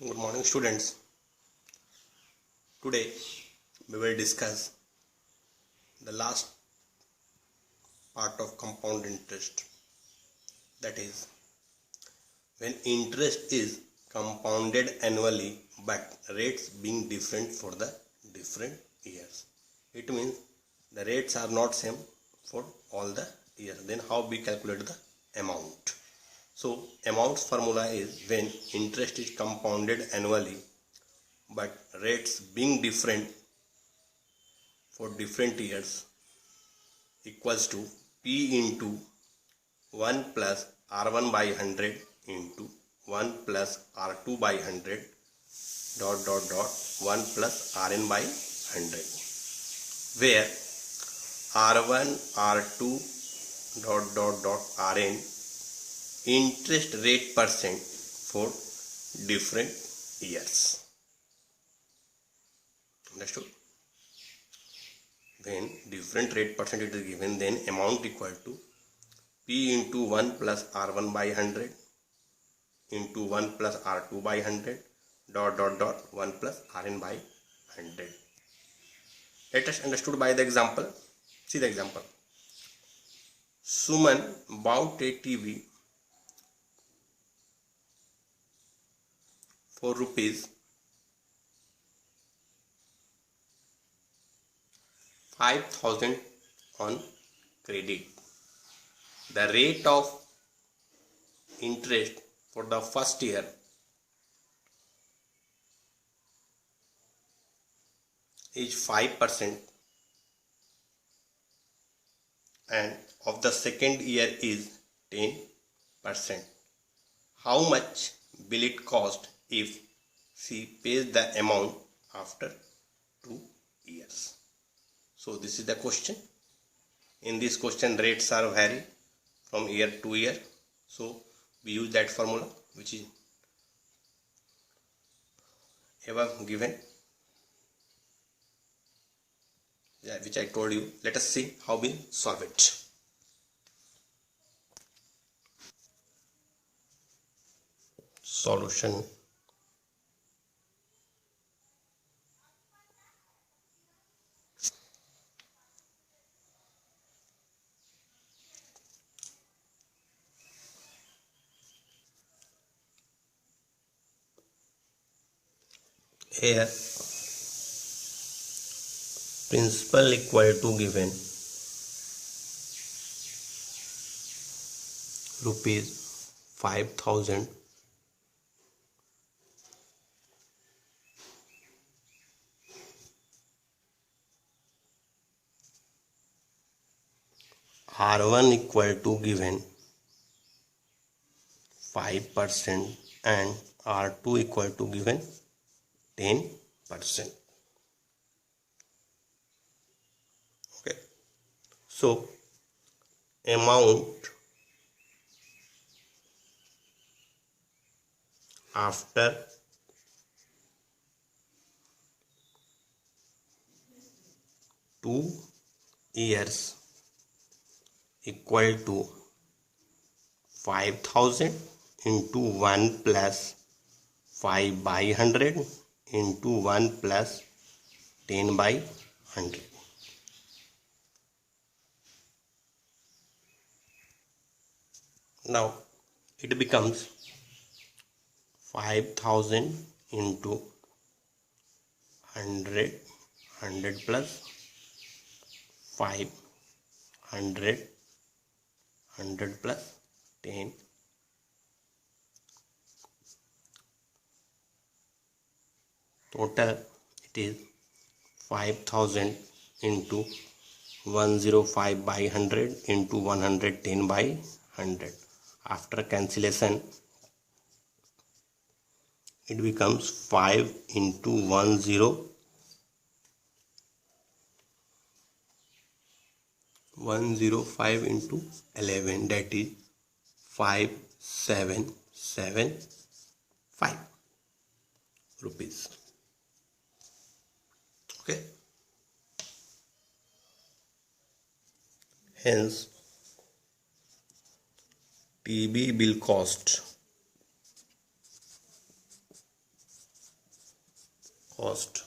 Good morning, students. Today we will discuss the last part of compound interest, that is, when interest is compounded annually but rates being different for the different years. It means the rates are not same for all the years. Then how we calculate the amount? So amount's formula is when interest is compounded annually but rates being different for different years equals to P into 1 plus R1 by 100 into 1 plus R2 by 100 dot 1 plus Rn by 100, where R1 R2 dot Rn interest rate percent for different years. Understood? When different rate percent is given, then amount equal to P into 1 plus R1 by 100 into 1 plus R2 by 100 dot 1 plus Rn by 100. Let us understood by the example. See the example. Suman bought a TV for rupees 5,000 on credit. The rate of interest for the first year is 5% and of the second year is 10%. How much will it cost if she pays the amount after 2 years? So this is the question. In this question, rates are vary from year to year. So we use that formula which is above given, which I told you. Let us see how we solve it. Solution. Here principal equal to given rupees 5,000 R1 equal to given 5% and R2 equal to given 10%. Okay. So amount after two years equal to 5,000 into 1 plus 5 by 100 into 1 plus 10 by 100. Now it becomes 5,000 into 100 plus 5, 100 plus 10. Total it is 5,000 into 105 by 100 into 110 by 100. After cancellation, it becomes 5 into 105 into 11, that is 5775 rupees. Okay. Hence TV bill cost cost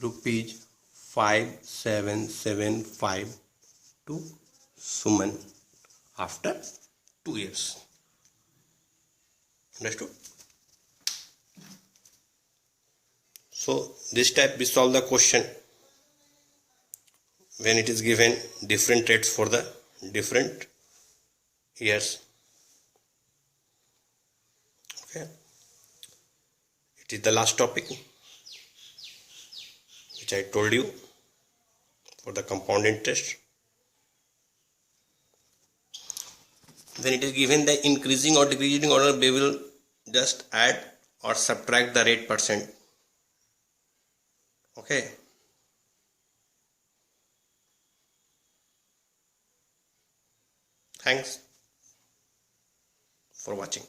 rupees 5775 to Suman after 2 years. Understood? So this type we solve the question when it is given different rates for the different years. Okay, it is the last topic which I told you for the compound interest. When it is given the increasing or decreasing order, we will just add or subtract the rate percent. Okay. Thanks for watching.